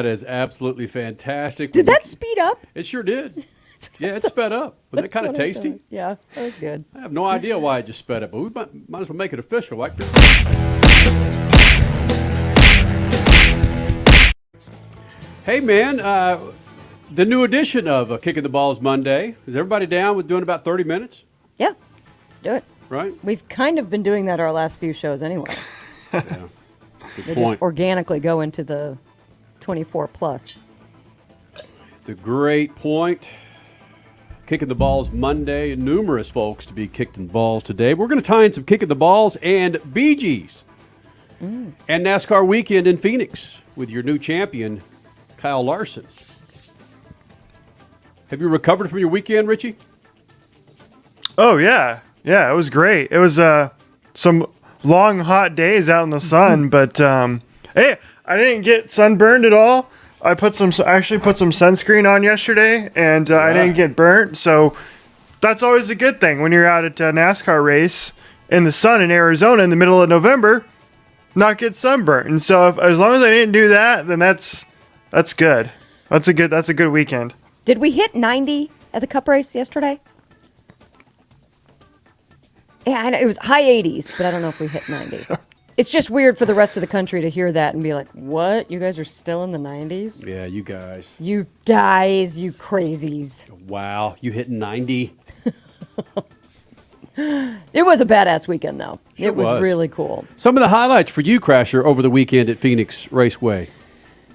That is absolutely fantastic. Did that speed up? It sure did. Yeah, it sped up. Wasn't that kind of tasty? Yeah, that was good. I have no idea why it just sped up, but we might as well make it official. Like, hey, man, the new edition of Kicking the Balls Monday. Is everybody down with doing about 30 minutes? Yeah, let's do it. Right? We've kind of been doing that our last few shows anyway. Yeah. Good They point. just organically go into the 24 plus. It's a great point. Kicking the Balls Monday. Numerous folks to be kicked in the balls today. We're going to tie in some Kicking the Balls and Bee Gees. And NASCAR weekend in Phoenix with your new champion, Kyle Larson. Have you recovered from your weekend, Richie? Oh, yeah. Yeah, it was great. It was some long, hot days out in the sun, but hey, I didn't get sunburned at all. I actually put some sunscreen on yesterday, and I didn't get burnt, so that's always a good thing when you're out at a NASCAR race in the sun in Arizona in the middle of November, not get sunburnt. And so as long as I didn't do that, then that's good. That's a good weekend. Did we hit 90 at the Cup race yesterday? Yeah, I know it was high 80s, but I don't know if we hit 90. It's just weird for the rest of the country to hear that and be like, what? You guys are still in the 90s? Yeah, you guys. You guys, you crazies. Wow, you hit 90. It was a badass weekend, though. Sure it was was. really cool. Some of the highlights for you, Crasher, over the weekend at Phoenix Raceway.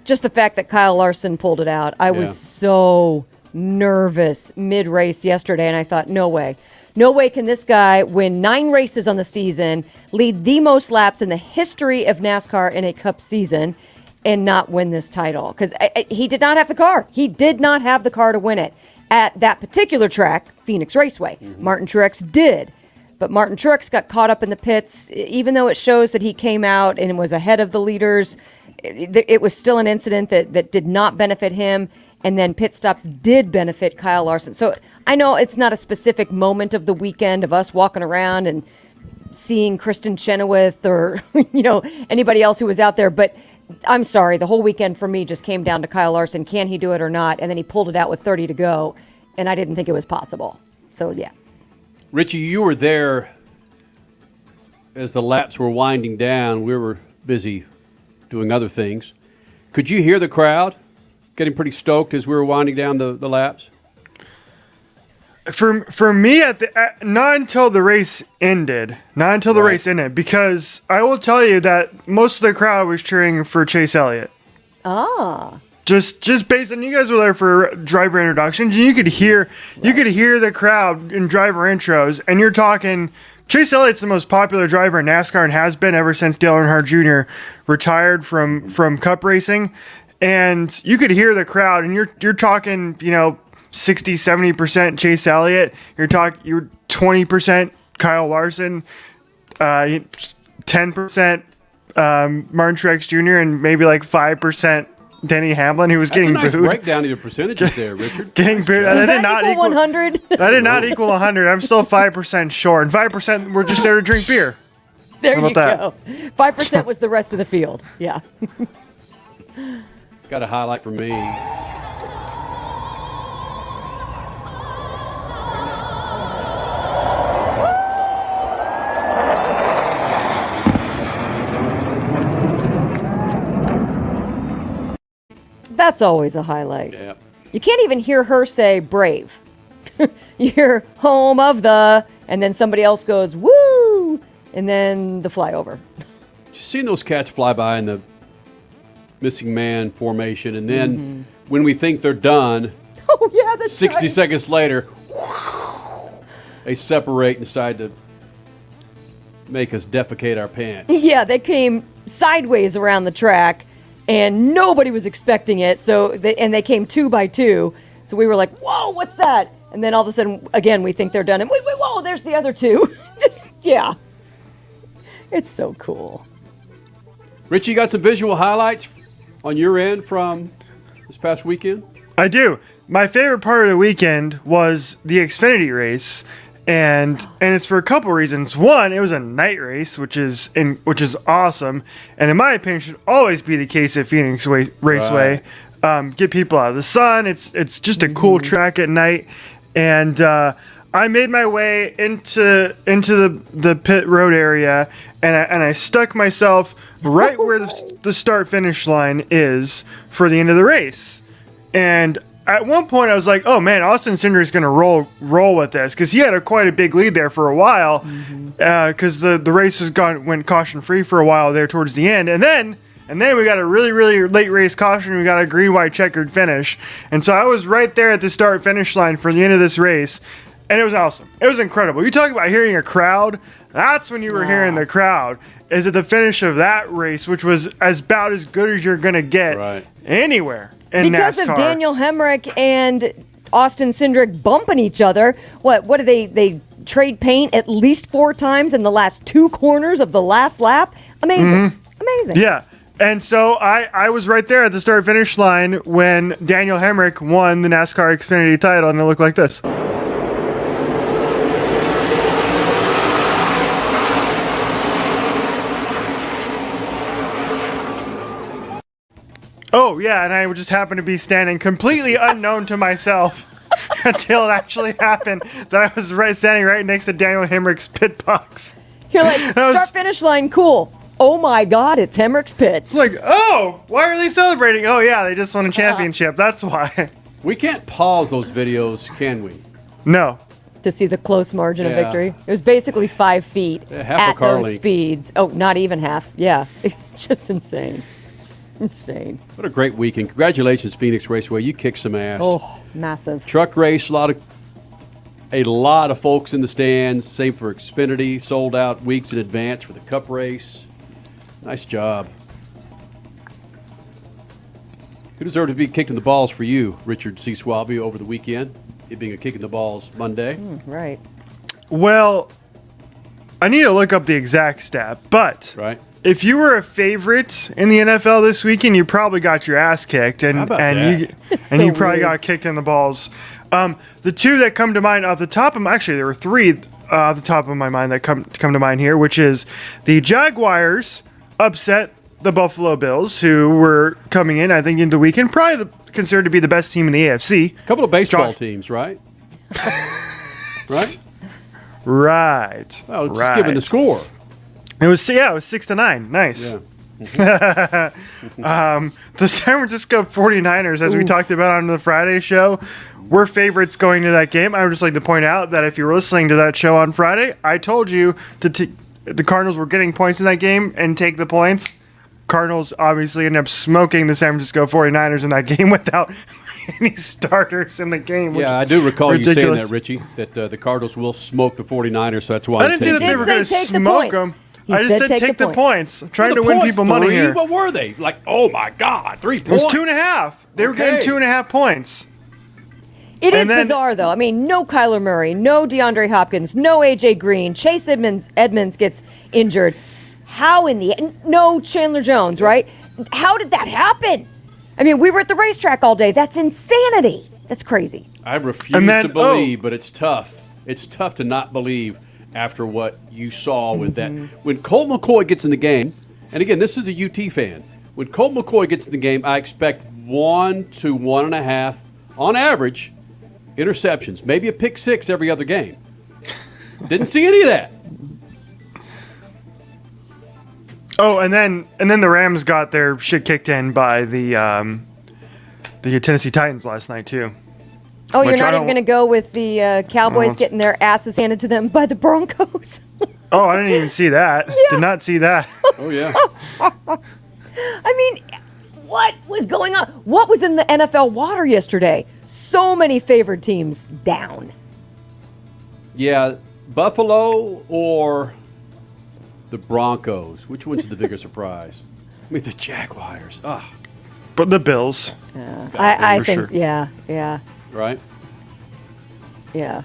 Just the fact that Kyle Larson pulled it out. I was so nervous mid-race yesterday, and I thought, no way. No way can this guy win 9 races on the season, lead the most laps in the history of NASCAR in a Cup season, and not win this title. Because he did not have the car. He did not have the car to win it. At that particular track, Phoenix Raceway, Martin Truex did. But Martin Truex got caught up in the pits. Even though it shows that he came out and was ahead of the leaders, it was still an incident that did not benefit him. And then pit stops did benefit Kyle Larson. So I know it's not a specific moment of the weekend of us walking around and seeing Kristen Chenoweth or anybody else who was out there. But I'm sorry, the whole weekend for me just came down to Kyle Larson. Can he do it or not? And then he pulled it out with 30 to go. And I didn't think it was possible. So, yeah. Richie, you were there as the laps were winding down. We were busy doing other things. Could you hear the crowd getting pretty stoked as we were winding down the laps? For me, not until the race ended. Not until the race ended, because I will tell you that most of the crowd was cheering for Chase Elliott. Ah. Just based on, you guys were there for driver introductions, and you could hear the crowd in driver intros, and you're talking. Chase Elliott's the most popular driver in NASCAR and has been ever since Dale Earnhardt Jr. retired from Cup racing. And you could hear the crowd, and you're talking, 60-70% Chase Elliott. You're 20% Kyle Larson, 10% Martin Truex Jr., and maybe like 5% Denny Hamlin, who was getting booed. That's a nice breakdown of your percentages there, Richard. Getting booed. Does that equal 100? That did not equal 100. I'm still 5% short, and 5% were just there to drink beer. There you go. 5% was the rest of the field. Yeah. Got a highlight for me. That's always a highlight. Yeah. You can't even hear her say brave. You hear home of the, and then somebody else goes, woo, and then the flyover. You seen those cats fly by in the missing man formation, and then when we think they're done, Oh, yeah, that's 60 right. seconds later, they separate and decide to make us defecate our pants. Yeah, they came sideways around the track, and nobody was expecting it. So, they came 2 by 2. So we were like, "Whoa, what's that?" And then all of a sudden, again, we think they're done, and wait, whoa, there's the other 2. It's so cool. Richie, you got some visual highlights on your end from this past weekend? I do. My favorite part of the weekend was the Xfinity race. and it's for a couple reasons. One, it was a night race, which is awesome, and in my opinion, should always be the case at Phoenix Raceway. Right. Get people out of the sun. It's just a cool track at night, and I made my way into the pit road area, and I stuck myself right where the start finish line is for the end of the race, and at one point, I was like, "Oh man, Austin Cindric is going to roll with this," because he had quite a big lead there for a while. Because the race went caution free for a while there towards the end, and then we got a really late race caution. We got a green white checkered finish, and so I was right there at the start finish line for the end of this race, and it was awesome. It was incredible. You talk about hearing a crowd. That's when you were hearing the crowd. Is at the finish of that race, which was about as good as you're going to get anywhere. Because NASCAR. of Daniel Hemrick and Austin Cindric bumping each other. What do they trade paint at least 4 times in the last 2 corners of the last lap? Amazing. Amazing. Yeah. And so I was right there at the start finish line when Daniel Hemrick won the NASCAR Xfinity title, and it looked like this. Oh, yeah, and I just happened to be standing completely unknown to myself until it actually happened that I was standing right next to Daniel Hemrick's pit box. You're like, start finish line, cool. Oh my God, it's Hemrick's pits. It's like, oh, why are they celebrating? Oh, yeah, they just won a championship. That's why. We can't pause those videos, can we? No. To see the close margin of victory. It was basically 5 feet half at those speeds. Oh, not even half. Yeah, it's just insane. Insane. What a great weekend. Congratulations, Phoenix Raceway. You kicked some ass. Oh, massive. Truck race, a lot of folks in the stands. Same for Xfinity. Sold out weeks in advance for the Cup race. Nice job. Who deserved to be kicked in the balls for you, Richard C. Suave, over the weekend? It being a kick in the balls Monday. Right. Well, I need to look up the exact stat, but Right. if you were a favorite in the NFL this weekend, you probably got your ass kicked, and How about that? you probably got kicked in the balls. The 2 that come to mind off the top of actually there were 3 off the top of my mind that come to mind here, which is the Jaguars upset the Buffalo Bills, who were coming in, I think, into the weekend, probably considered to be the best team in the AFC. A couple of baseball teams, right? Right? Right. Well, just giving the score. It was 6-9. Nice. Yeah. The San Francisco 49ers, as we talked about on the Friday show, were favorites going to that game. I would just like to point out that if you were listening to that show on Friday, I told you the Cardinals were getting points in that game and take the points. Cardinals obviously ended up smoking the San Francisco 49ers in that game without any starters in the game. Yeah, I do recall ridiculous. you saying that, Richie, that the Cardinals will smoke the 49ers, so that's why I didn't say that they were going to smoke them. I just said take the points. I'm trying to win people money here. What were they? Like, oh my God, 3 points. It was 2.5. They were getting 2.5 points. It is bizarre, though. I mean, no Kyler Murray, no DeAndre Hopkins, no A.J. Green. Chase Edmonds gets injured. How in the end? No Chandler Jones, right? How did that happen? I mean, we were at the racetrack all day. That's insanity. That's crazy. I refuse to believe, but it's tough. It's tough to not believe after what you saw with that. When Colt McCoy gets in the game, and again, this is a UT fan. When Colt McCoy gets in the game, I expect 1 to 1.5, on average, interceptions. Maybe a pick 6 every other game. Didn't see any of that. Oh, and then the Rams got their shit kicked in by the Tennessee Titans last night too. Oh, you're not even going to go with the Cowboys getting their asses handed to them by the Broncos? Oh, I didn't even see that. Yeah. Did not see that. Oh, yeah. I mean, what was going on? What was in the NFL water yesterday? So many favored teams down. Yeah, Buffalo or the Broncos? Which one's the bigger surprise? I mean, the Jaguars. But the Bills. Yeah. I think, sure. yeah. Right? Yeah.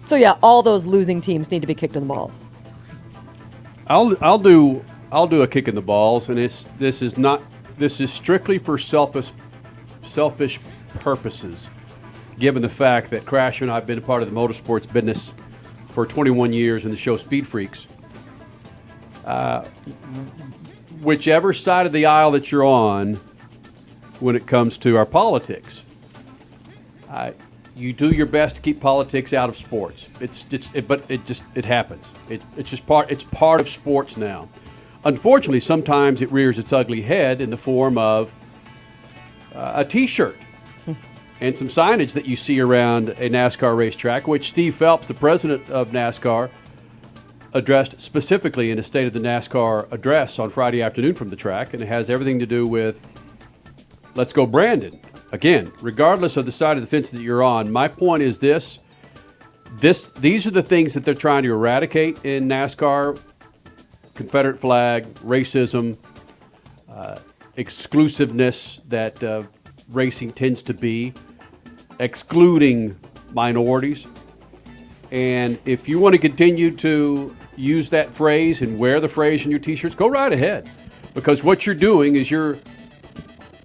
So yeah, all those losing teams need to be kicked in the balls. I'll do a kick in the balls, and this is strictly for selfish purposes, given the fact that Crasher and I have been a part of the motorsports business for 21 years in the show Speed Freaks. Whichever side of the aisle that you're on when it comes to our politics, you do your best to keep politics out of sports. But it happens. It's part of sports now. Unfortunately, sometimes it rears its ugly head in the form of a T-shirt and some signage that you see around a NASCAR racetrack, which Steve Phelps, the president of NASCAR, addressed specifically in a State of the NASCAR address on Friday afternoon from the track, and it has everything to do with Let's Go Brandon. Again, regardless of the side of the fence that you're on, my point is these are the things that they're trying to eradicate in NASCAR: Confederate flag, racism, exclusiveness that racing tends to be, excluding minorities. And if you want to continue to use that phrase and wear the phrase in your T-shirts, go right ahead. Because what you're doing is you're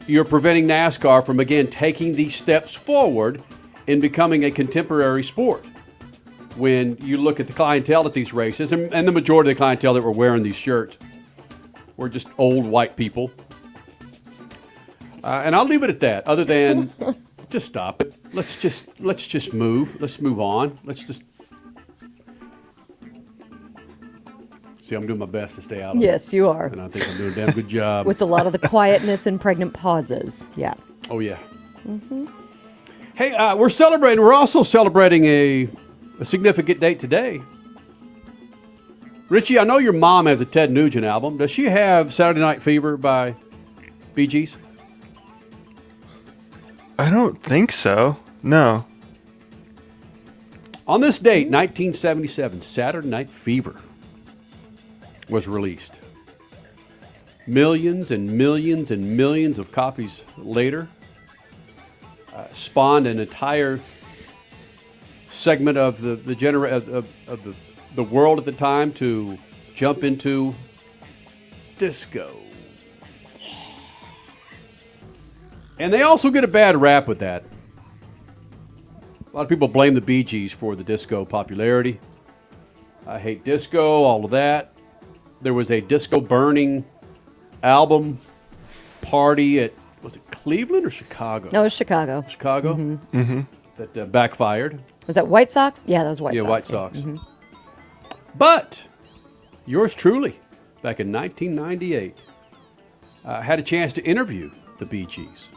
preventing NASCAR from, again, taking these steps forward in becoming a contemporary sport. When you look at the clientele at these races, and the majority of the clientele that were wearing these shirts were just old white people. And I'll leave it at that, other than just stop it. Let's just move. Let's move on. Let's just... See, I'm doing my best to stay out of it. Yes, you are. And I think I'm doing a damn good job. With a lot of the quietness and pregnant pauses. Yeah. Oh, yeah. Mm-hmm. Hey, we're celebrating. We're also celebrating a significant date today. Richie, I know your mom has a Ted Nugent album. Does she have Saturday Night Fever by Bee Gees? I don't think so. No. On this date, 1977, Saturday Night Fever was released. Millions and millions and millions of copies later, spawned an entire segment of the world at the time to jump into disco. And they also get a bad rap with that. A lot of people blame the Bee Gees for the disco popularity. I hate disco, all of that. There was a disco burning album party at, was it Cleveland or Chicago? No, it was Chicago. Chicago? Mm-hmm. Mm-hmm. That backfired. Was that White Sox? Yeah, that was White Sox. Yeah, White Sox. Mm-hmm. But yours truly, back in 1998, had a chance to interview the Bee Gees.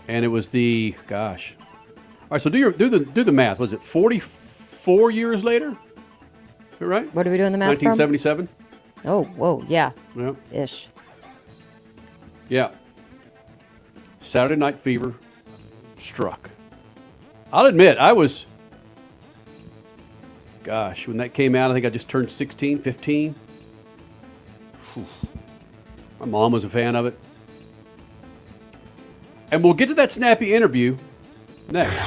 And it was the, gosh. All right, so do the math. Was it 44 years later? Is that right? What are we doing the math 1977? From? Oh, whoa, yeah. Yeah. Ish. Yeah. Saturday Night Fever struck. I'll admit, I was, gosh, when that came out, I think I just turned 16, 15. Whew. My mom was a fan of it. And we'll get to that snappy interview next.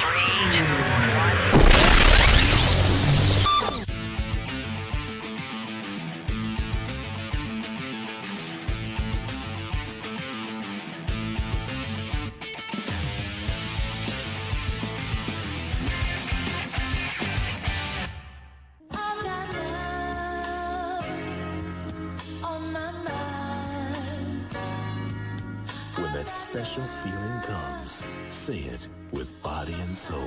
When that special feeling comes, say it with body and soul.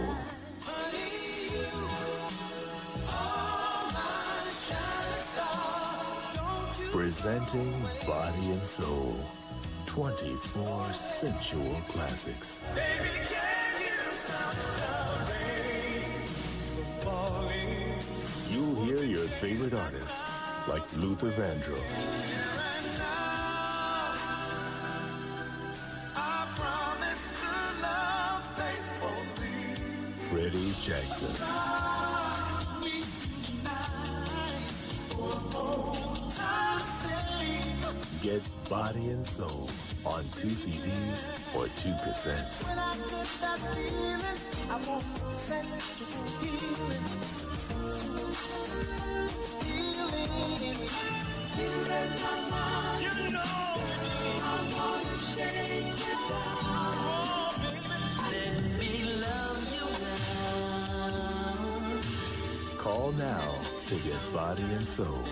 Presenting Body and Soul, 24 sensual classics. You'll hear your favorite artists like Luther Vandross, Freddie Jackson, get Body and Soul on 2 CDs or 2 cassettes. Call now to get Body and Soul.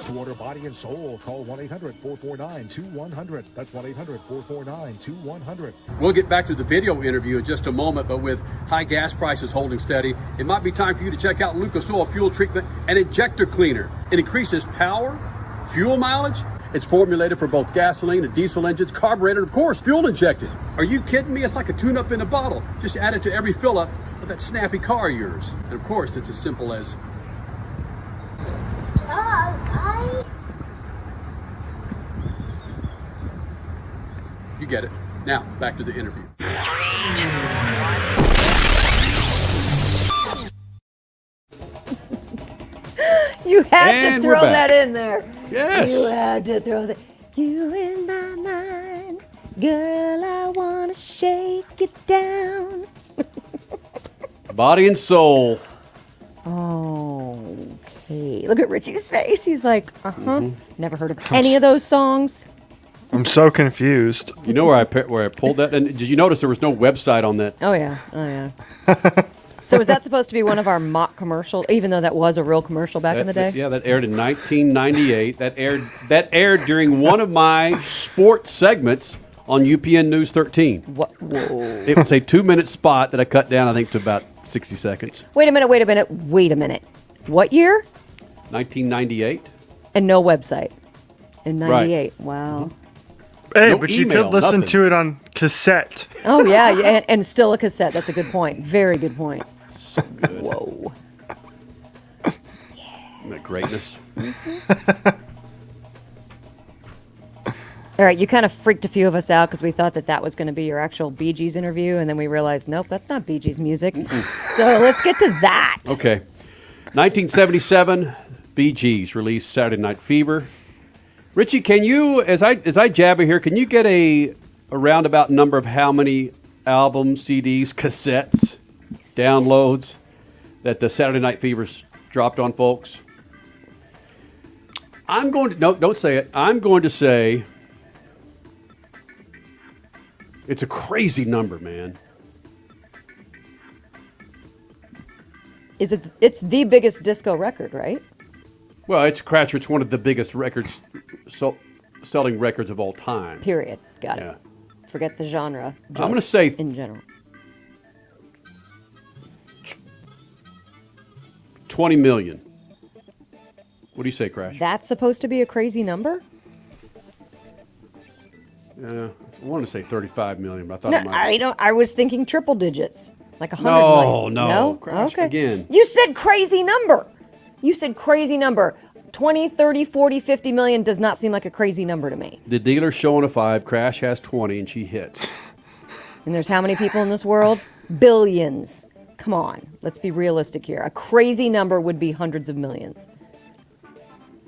To order Body and Soul, call 1-800-449-2100. That's 1-800-449-2100. We'll get back to the video interview in just a moment, but with high gas prices holding steady, it might be time for you to check out Lucas Oil Fuel Treatment and Injector Cleaner. It increases power, fuel mileage. It's formulated for both gasoline and diesel engines, carbureted, of course, fuel injected. Are you kidding me? It's like a tune-up in a bottle. Just add it to every fill-up of that snappy car of yours. And of course, it's as simple as... You get it. Now, back to the interview. You had And to we're throw back. that in there. Yes. You had to throw that. You in my mind, girl, I want to shake it down. Body and Soul. Okay. Look at Richie's face. He's like, never heard of any of those songs. I'm so confused. You know where I pulled that? And did you notice there was no website on that? Oh, yeah. Oh, yeah. So was that supposed to be one of our mock commercials, even though that was a real commercial back in the day? Yeah, that aired in 1998. That aired during one of my sports segments on UPN News 13. What? Whoa. It was a 2-minute spot that I cut down, I think, to about 60 seconds. Wait a minute. What year? 1998. And no website. In 98. Right. Wow. Hey, No but you email, could listen nothing. to it on cassette. Oh, yeah. And still a cassette. That's a good point. Very good point. So good. Whoa. Isn't that greatness? All right, you kind of freaked a few of us out because we thought that was going to be your actual Bee Gees interview, and then we realized, nope, that's not Bee Gees music. So let's get to that. Okay. 1977, Bee Gees released Saturday Night Fever. Richie, can you, as I jabber here, can you get a roundabout number of how many albums, CDs, cassettes, downloads that the Saturday Night Fever's dropped on folks? I'm going to, no, don't say it. I'm going to say it's a crazy number, man. It's the biggest disco record, right? Well, it's Crasher. It's one of the biggest records, selling records of all time. Period. Got Yeah. it. Forget the genre. I'm going to just say in general. 20 million. What do you say, Crash? That's supposed to be a crazy number? I wanted to say 35 million, but I thought No, it might. I was thinking triple digits, like 100 No, million. no, Crash, Okay. again. You said crazy number. 20, 30, 40, 50 million does not seem like a crazy number to me. The dealer's showing a 5. Crash has 20, and she hits. And there's how many people in this world? Billions. Come on, let's be realistic here. A crazy number would be hundreds of millions.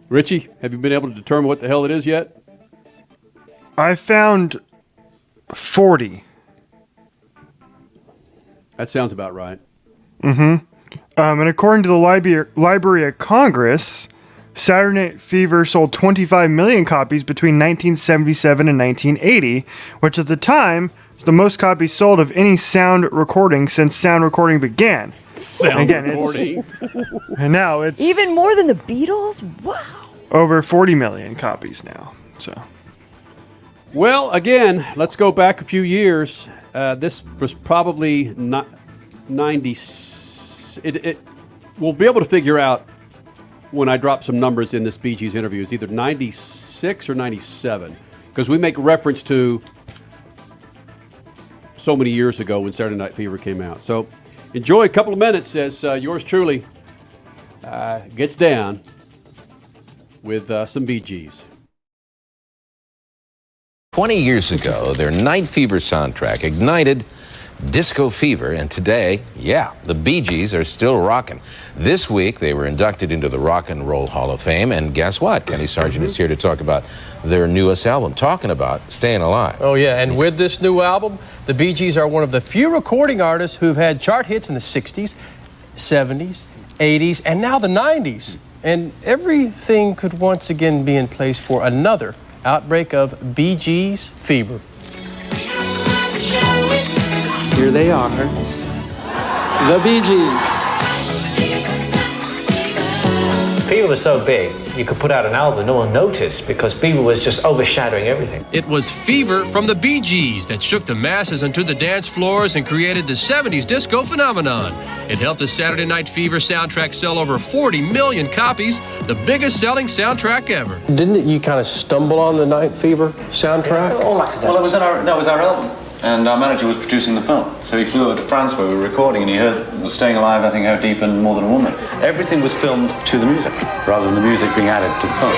Richie, have you been able to determine what the hell it is yet? I found 40. That sounds about right. And according to the Library of Congress, Saturday Night Fever sold 25 million copies between 1977 and 1980, which at the time was the most copies sold of any sound recording since sound recording began. Sound Again, recording. And now it's Even more than the Beatles? Wow. over 40 million copies now. So Well, again, let's go back a few years. This was probably not 90. We'll be able to figure out when I drop some numbers in this Bee Gees interview. It's either 96 or 97, because we make reference to so many years ago when Saturday Night Fever came out. So enjoy a couple of minutes as yours truly gets down with some Bee Gees. 20 years ago, their Night Fever soundtrack ignited disco fever, and today, the Bee Gees are still rocking. This week, they were inducted into the Rock and Roll Hall of Fame, and guess what? Kenny Sargent is here to talk about their newest album, talking about staying alive. Oh, yeah, and with this new album, the Bee Gees are one of the few recording artists who've had chart hits in the 60s, 70s, 80s, and now the 90s. and everything could once again be in place for another outbreak of Bee Gees fever. Here they are, the Bee Gees. Fever was so big, you could put out an album, no one noticed, because Fever was just overshadowing everything. It was Fever from the Bee Gees that shook the masses onto the dance floors and created the 70s disco phenomenon. It helped the Saturday Night Fever soundtrack sell over 40 million copies, the biggest selling soundtrack ever. Didn't you kind of stumble on the Night Fever soundtrack? All accidental. Well, that was our album. And our manager was producing the film. So he flew over to France where we were recording, and he heard Staying Alive, I think, How Deep, and More Than a Woman. Everything was filmed to the music, rather than the music being added to the film.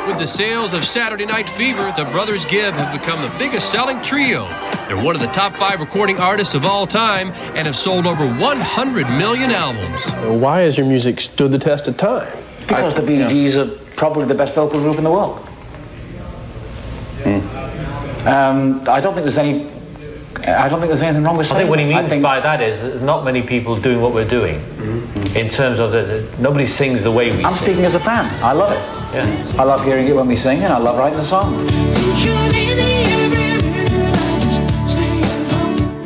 With the sales of Saturday Night Fever, the Brothers Gibb have become the biggest selling trio. They're one of the top 5 recording artists of all time and have sold over 100 million albums. Why has your music stood the test of time? Because the Bee Gees are probably the best vocal group in the world. I don't think there's anything wrong with saying. I think what he means by that is there's not many people doing what we're doing. In terms of nobody sings the way we sing. I'm speaking as a fan. I love it. Yeah. I love hearing it when we sing, and I love writing the song.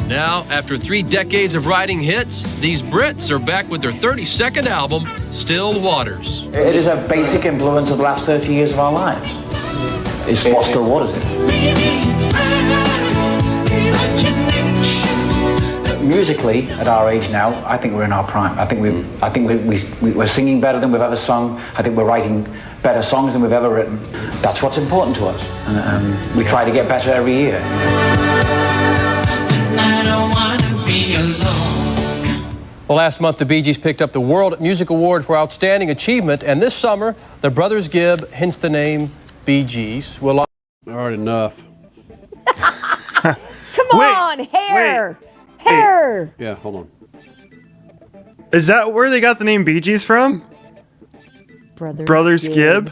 Now, after 3 decades of writing hits, these Brits are back with their 32nd album, Still Waters. It is a basic influence of the last 30 years of our lives. It's what Still Waters is. Musically, at our age now, I think we're in our prime. I think we're singing better than we've ever sung. I think we're writing better songs than we've ever written. That's what's important to us. And we try to get better every year. Well, last month, the Bee Gees picked up the World Music Award for Outstanding Achievement, and this summer, the Brothers Gibb, hence the name Bee Gees, will... All right, enough. Come on, hair. Hair. Yeah, hold on. Is that where they got the name Bee Gees from? Brothers Gibb?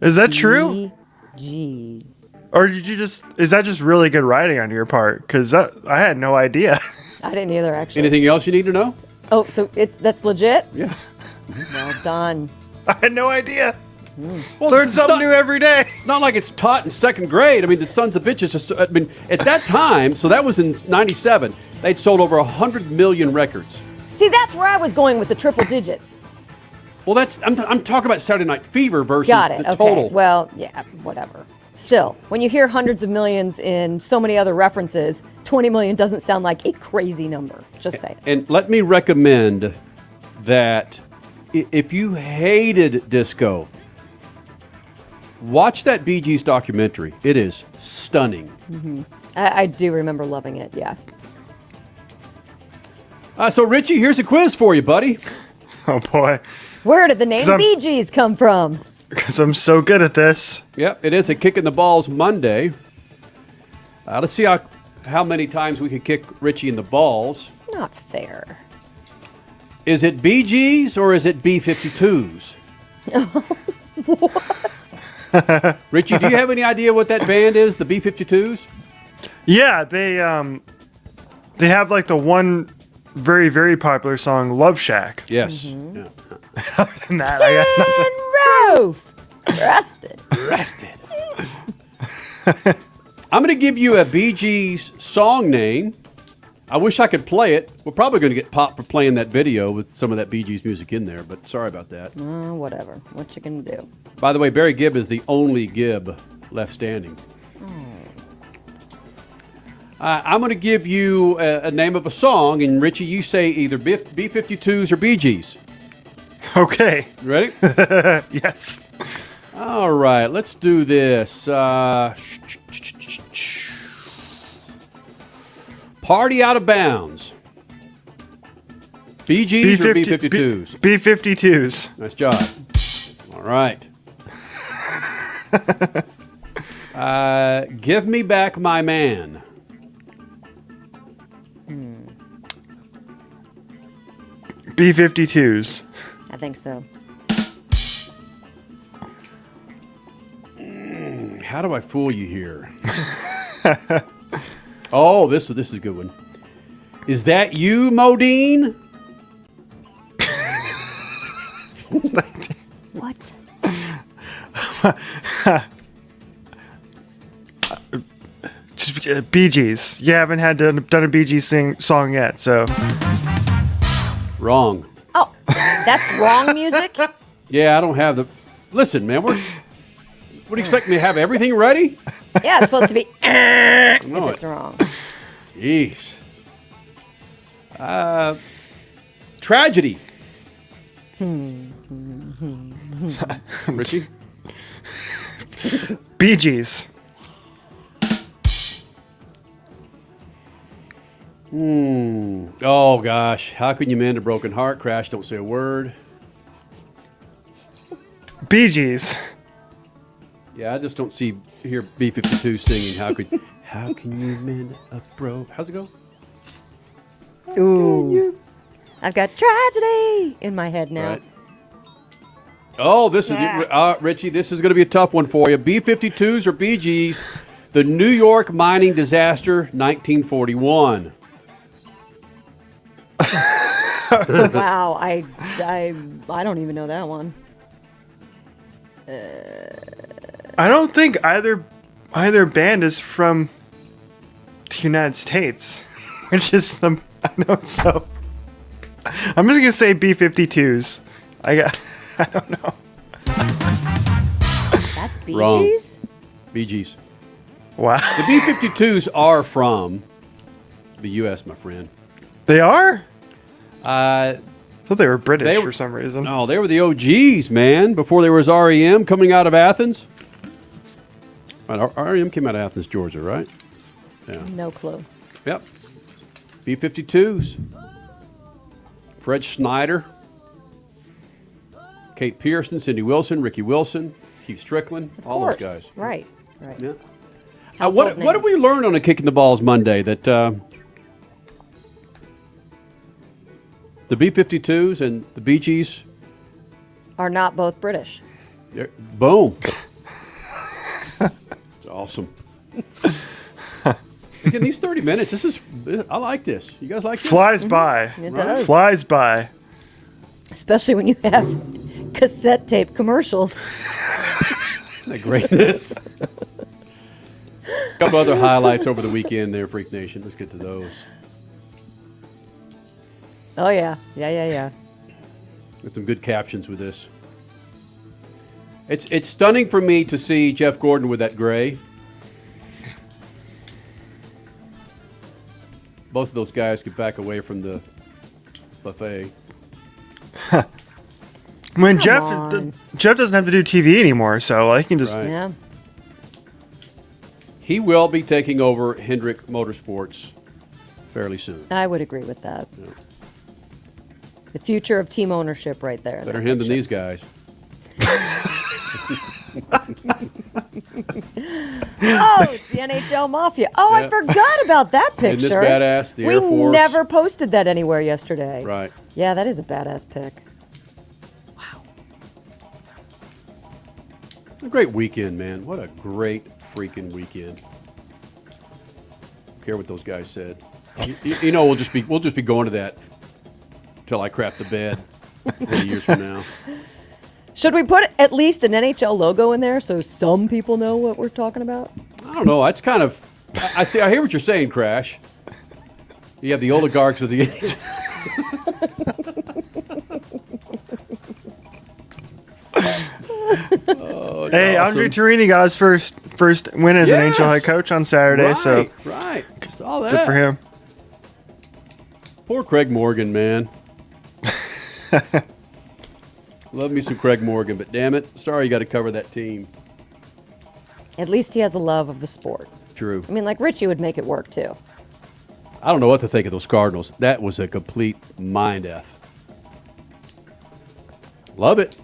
Is that true? Geez. Or is that just really good writing on your part? Because I had no idea. I didn't either, actually. Anything else you need to know? Oh, so that's legit? Yeah. Well done. I had no idea. Well, Learn something new every day. It's not like it's taught in 2nd grade. I mean, the sons of bitches just, at that time, so that was in 97, they'd sold over 100 million records. See, that's where I was going with the triple digits. Well, I'm talking about Saturday Night Fever versus Got it. the Okay. total. Well, yeah, whatever. Still, when you hear hundreds of millions in so many other references, 20 million doesn't sound like a crazy number. Just saying. And let me recommend that if you hated disco, watch that Bee Gees documentary. It is stunning. Mm-hmm. I do remember loving it, yeah. So, Richie, here's a quiz for you, buddy. Oh, boy. Where did the name Bee Gees come from? Because I'm so good at this. Yep, it is a Kicking the Balls Monday. Let's see how many times we could kick Richie in the balls. Not fair. Is it Bee Gees or is it B-52s? Richie, do you have any idea what that band is, the B-52s? Yeah, they have like the one very, very popular song, Love Shack. Yes. Mm-hmm. Yeah. Other than that, I got nothing. Roof. Rusted. I'm going to give you a Bee Gees song name. I wish I could play it. We're probably going to get popped for playing that video with some of that Bee Gees music in there, but sorry about that. Whatever. What you gonna do? By the way, Barry Gibb is the only Gibb left standing. I'm going to give you a name of a song, and Richie, you say either B-52s or Bee Gees. Okay. You ready? Yes. All right, let's do this. Party Out of Bounds. Bee Gees or B-52s? B-52s. Nice job. All right. Give Me Back My Man. B-52s. I think so. How do I fool you here? Oh, this is a good one. Is That You, Modine? Bee Gees. You haven't done a Bee Gees song yet, so. Wrong. Oh, that's wrong music? Yeah, I don't have the. Listen, man, what do you expect me to have everything ready? Yeah, it's supposed to be if it's wrong. Jeez. Tragedy. Richie? Bee Gees. Oh, gosh. How can you mend a broken heart? Crash, don't say a word. Bee Gees. Yeah, I just don't hear B-52 singing. How can you mend a how's it go? Ooh. I've got tragedy in my head now. Right. Oh, this is Richie. This is going to be a tough one for you. B-52s or Bee Gees? The New York mining disaster, 1941. Wow, I don't even know that one. I don't think either band is from the United States, which is I know so. I'm just gonna say B-52s. I don't know. That's Bee Wrong. Gees? Bee Gees. Wow. The B-52s are from the U.S., my friend. They are? I thought they were British for some reason. No, they were the OGs, man. Before there was REM coming out of Athens. Right, REM came out of Athens, Georgia, right? Yeah. No clue. Yep. B-52s. Fred Schneider. Kate Pearson, Cindy Wilson, Ricky Wilson, Keith Strickland, all those guys. Right. Yeah. What did we learn on a Kicking the Balls Monday? That the B-52s and the Bee Gees are not both British. Boom. It's awesome. Again, these 30 minutes, I like this. You guys like this? Flies by. It does. Flies by. Especially when you have cassette tape commercials. The greatness. A couple other highlights over the weekend there, Freak Nation. Let's get to those. Oh, yeah. Yeah. Got some good captions with this. It's stunning for me to see Jeff Gordon with that gray. Both of those guys could back away from the buffet. When Jeff doesn't have to do TV anymore, so he can just. Right. Yeah. He will be taking over Hendrick Motorsports fairly soon. I would agree with that. Yeah. The future of team ownership right there. Better him than these guys. Oh, it's the NHL Mafia. Oh, Yeah. I forgot about that picture. Isn't this badass? The Air We Force. never posted that anywhere yesterday. Right. Yeah, that is a badass pic. A great weekend, man. What a great freaking weekend. Don't care what those guys said. You know, we'll just be going to that till I crap the bed 20 years from now. Should we put at least an NHL logo in there so some people know what we're talking about? I don't know. That's kind of. I see. I hear what you're saying, Crash. You have the oligarchs of the Hey, awesome. Andre Torini got his first win as an NHL head coach on Saturday, so right. Saw that. good for him. Poor Craig Morgan, man. Love me some Craig Morgan, but damn it, sorry you got to cover that team. At least he has a love of the sport. True. I mean, like Richie would make it work too. I don't know what to think of those Cardinals. That was a complete mind F. Love it.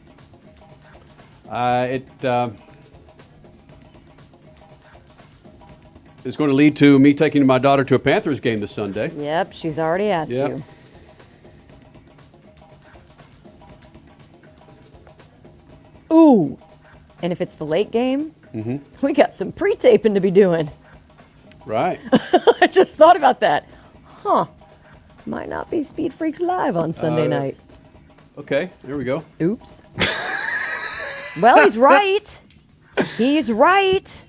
It's going to lead to me taking my daughter to a Panthers game this Sunday. Yep, she's already asked you. Ooh, and if it's the late game, we got some pre-taping to be doing. Right. I just thought about that. Might not be Speed Freaks Live on Sunday night. Okay, there we go. Oops. Well, he's right. He's right.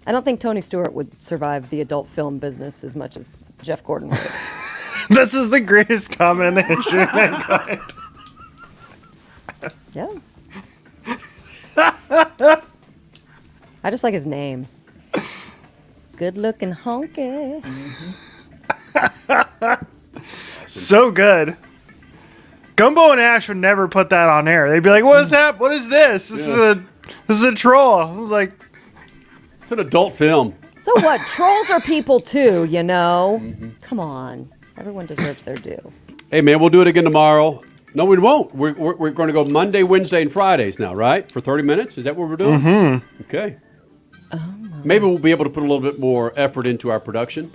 I don't think Tony Stewart would survive the adult film business as much as Jeff Gordon would. This is the greatest comment in the history of mankind. Yeah. I just like his name. Good looking honky. So good. Gumbo and Ash would never put that on air. They'd be like, "What is that? What is this? This is a troll." I was like, "It's an adult film." So what? Trolls are people too, you know. Come on, everyone deserves their due. Hey man, we'll do it again tomorrow. No, we won't. We're going to go Monday, Wednesday, and Fridays now, right? For 30 minutes. Is that what we're doing? Mm-hmm. Okay. Maybe we'll be able to put a little bit more effort into our production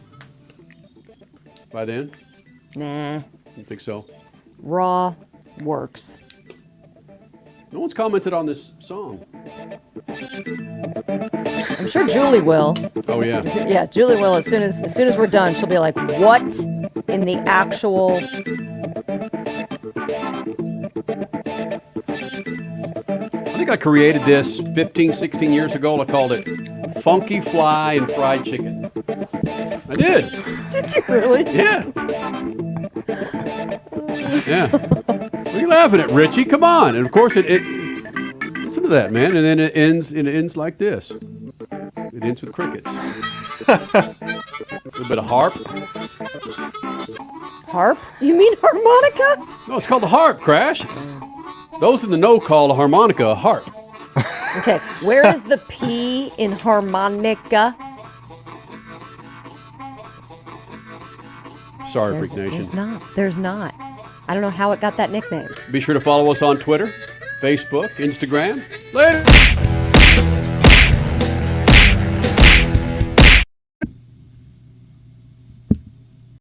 by then. Nah. You think so? Raw works. No one's commented on this song. I'm sure Julie will. Oh yeah. Yeah, Julie will. As soon as we're done, she'll be like, "What in the actual?" I think I created this 15, 16 years ago. I called it Funky Fly and Fried Chicken. I did. Did you really? Yeah. Yeah. What are you laughing at, Richie? Come on. And of course it listen to that, man. And then it ends like this. It ends with crickets. A little bit of harp. Harp? You mean harmonica? No, it's called the harp, Crash. Those in the know call a harmonica a harp. Okay, where is the P in harmonica? Sorry, Freak Nation. There's not. I don't know how it got that nickname. Be sure to follow us on Twitter, Facebook, Instagram. Later.